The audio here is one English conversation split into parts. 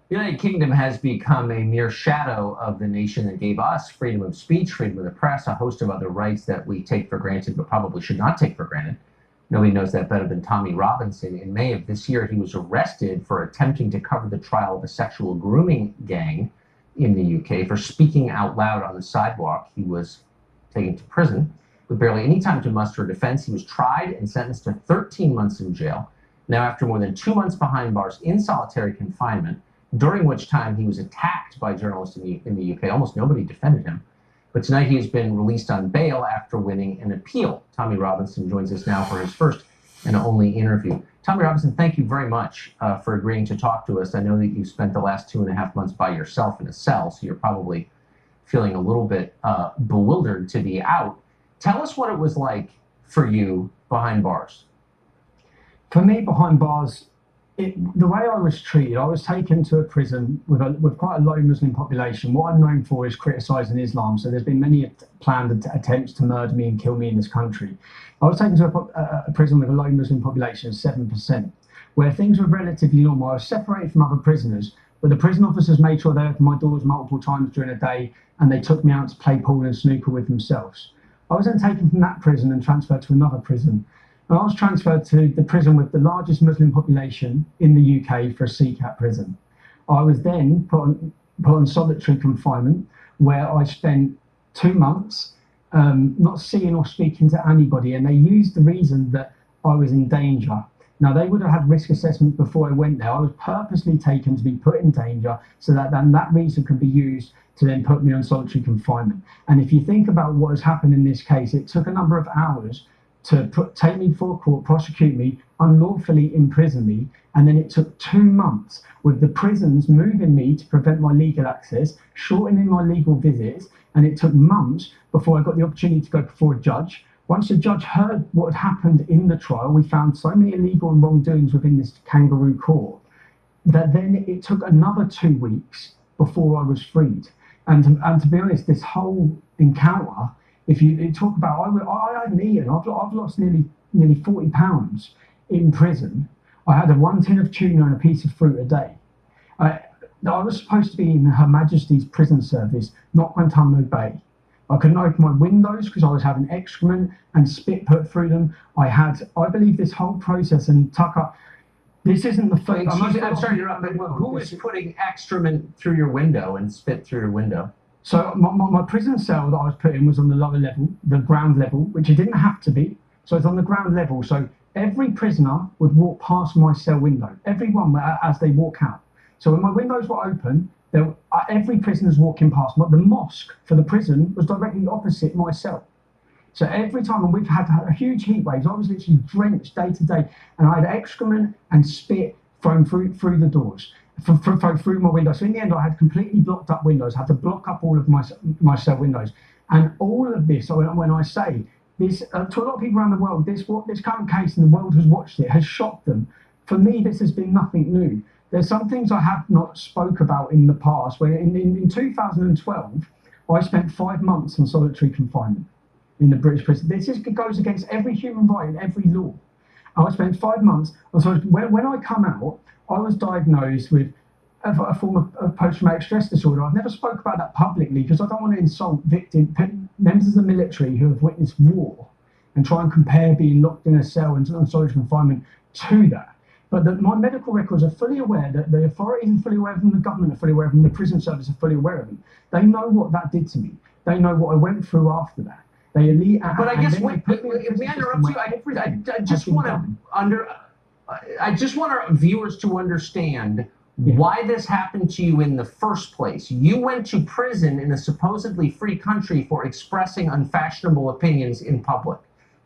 The United Kingdom has become a mere shadow of the nation that gave us freedom of speech, freedom of the press, a host of other rights that we take for granted but probably should not take for granted. Nobody knows that better than Tommy Robinson. In May of this year, he was arrested for attempting to cover the trial of a sexual grooming gang in the UK for speaking out loud on the sidewalk. He was taken to prison with barely any time to muster a defense. He was tried and sentenced to 13 months in jail. Now, after more than 2 months behind bars in solitary confinement, during which time he was attacked by journalists in the UK. Almost nobody defended him. But tonight he has been released on bail after winning an appeal. Tommy Robinson joins us now for his first and only interview. Tommy Robinson, thank you very much for agreeing to talk to us. I know that you spent the last 2.5 months by yourself in a cell, so you're probably feeling a little bit bewildered to be out. Tell us what it was like for you behind bars. For me, behind bars, the way I was treated, I was taken to a prison with quite a low Muslim population. What I'm known for is criticising Islam, so there's been many planned attempts to murder me and kill me in this country. I was taken to a prison with a low Muslim population of 7%, where things were relatively normal. I was separated from other prisoners, but the prison officers made sure they opened my doors multiple times during the day, and they took me out to play pool and snooker with themselves. I was then taken from that prison and transferred to another prison. And I was transferred to the prison with the largest Muslim population in the UK for a CCAT prison. I was then put on solitary confinement, where I spent 2 months not seeing or speaking to anybody, and they used the reason that I was in danger. Now, they would have had risk assessment before I went there. I was purposely taken to be put in danger so that then that reason could be used to then put me on solitary confinement. And if you think about what has happened in this case, it took a number of hours to take me before court, prosecute me, unlawfully imprison me, and then it took 2 months with the prisons moving me to prevent my legal access, shortening my legal visits, and it took months before I got the opportunity to go before a judge. Once the judge heard what had happened in the trial, we found so many illegal and wrongdoings within this kangaroo court that then it took another 2 weeks before I was freed. And to be honest, this whole encounter, if you talk about, I haven't eaten. I've lost nearly 40 pounds in prison. I had 1 tin of tuna and a piece of fruit a day. I was supposed to be in Her Majesty's prison service, not Guantanamo Bay. I couldn't open my windows because I was having excrement and spit put through them. I believe this whole process, and Tucker, this isn't the first. I'm sorry to interrupt, but who was putting excrement through your window and spit through your window? So my prison cell that I was put in was on the lower level, the ground level, which it didn't have to be. So it's on the ground level. So every prisoner would walk past my cell window, everyone as they walk out. So when my windows were open, every prisoner's walking past. The mosque for the prison was directly opposite my cell. So every time, and we've had a huge heat waves, I was literally drenched day to day, and I had excrement and spit thrown through the doors. Through my window. So in the end, I had completely blocked up windows, had to block up all of my cell windows. And all of this, when I say this, to a lot of people around the world, this current case, and the world has watched it, has shocked them. For me, this has been nothing new. There's some things I have not spoke about in the past, where in 2012, I spent 5 months in solitary confinement in the British prison. This goes against every human right and every law. I spent 5 months, so when I come out, I was diagnosed with a form of post-traumatic stress disorder. I've never spoke about that publicly because I don't want to insult members of the military who have witnessed war and try and compare being locked in a cell and on solitary confinement to that. But my medical records are fully aware, that the authorities are fully aware of them, the government are fully aware of them, the prison service are fully aware of them. They know what that did to me. They know what I went through after that. But I guess if we interrupt you, I just want our viewers to understand why this happened to you in the first place. You went to prison in a supposedly free country for expressing unfashionable opinions in public.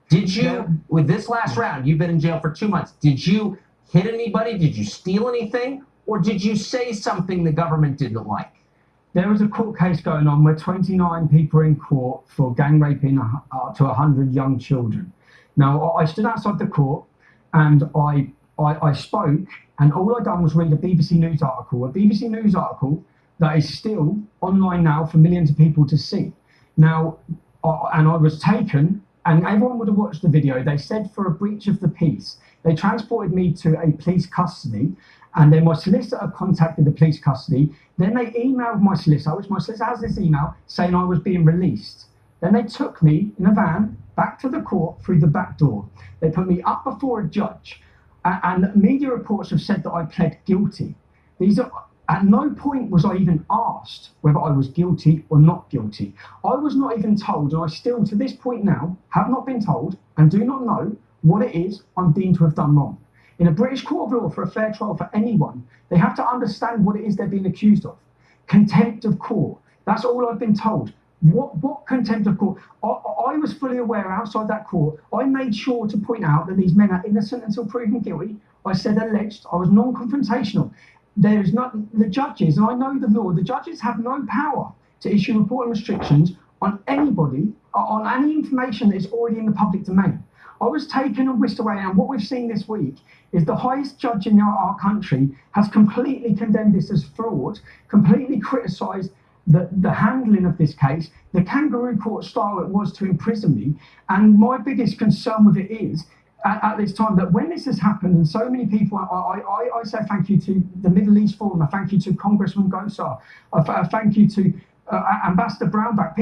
Did you, with this last round, you've been in jail for 2 months, did you hit anybody? Did you steal anything? Or did you say something the government didn't like? There was a court case going on where 29 people were in court for gang raping up to 100 young children. Now, I stood outside the court and I spoke, and all I done was read a BBC News article that is still online now for millions of people to see. Now, and I was taken, and everyone would have watched the video. They said for a breach of the peace. They transported me to a police custody, And then my solicitor contacted the police custody. Then they emailed my solicitor, which my solicitor has this email saying I was being released. Then they took me in a van back to the court through the back door. They put me up before a judge, and media reports have said that I pled guilty. At no point was I even asked whether I was guilty or not guilty. I was not even told, and I still, to this point now, have not been told and do not know what it is I'm deemed to have done wrong. In a British court of law, for a fair trial for anyone, they have to understand what it is they're being accused of. Contempt of court. That's all I've been told. What contempt of court? I was fully aware outside that court. I made sure to point out that these men are innocent until proven guilty. I said alleged. I was non-confrontational. There is not the judges, and I know the law. The judges have no power to issue reporting restrictions on anybody, on any information that is already in the public domain. I was taken and whisked away, and what we've seen this week is the highest judge in our country has completely condemned this as fraud, completely criticised the handling of this case, the kangaroo court style it was to imprison me. And my biggest concern with it is, at this time, that when this has happened, and so many people, I say thank you to the Middle East Forum, I thank you to Congressman Gosar, I thank you to Ambassador Brownback,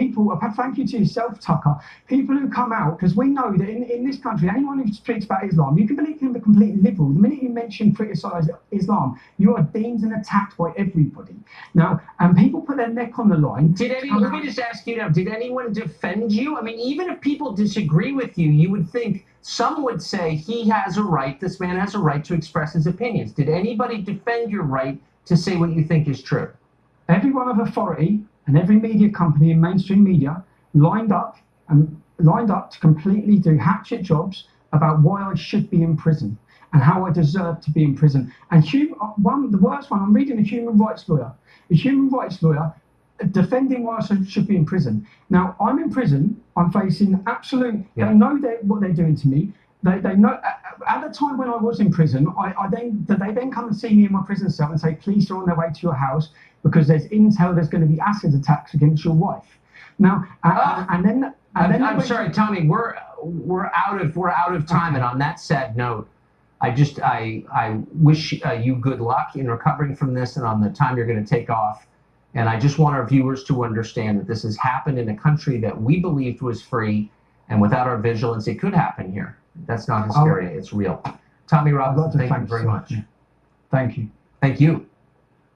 thank you to yourself, Tucker, people who come out, because we know that in this country, anyone who speaks about Islam, you can believe him a complete liberal. The minute you mention criticise Islam, you are deemed and attacked by everybody. Now, and people put their neck on the line. Let me just ask you now, did anyone defend you? I mean, even if people disagree with you, you would think some would say he has a right, this man has a right to express his opinions. Did anybody defend your right to say what you think is true? Everyone of authority and every media company and mainstream media lined up to completely do hatchet jobs about why I should be in prison and how I deserve to be in prison. And the worst one, I'm reading a human rights lawyer defending why I should be in prison. Now, I'm in prison, I'm facing absolute, they know what they're doing to me. They know, at the time when I was in prison, they then come and see me in my prison cell and say, police are on their way to your house because there's intel there's going to be acid attacks against your wife. Now, I'm sorry, Tommy, we're out of time. And on that sad note, I wish you good luck in recovering from this and on the time you're going to take off. And I just want our viewers to understand that this has happened in a country that we believed was free, and without our vigilance, it could happen here. That's not hysteria, it's real. Tommy Robinson, thank you very much. Thank you. Thank you.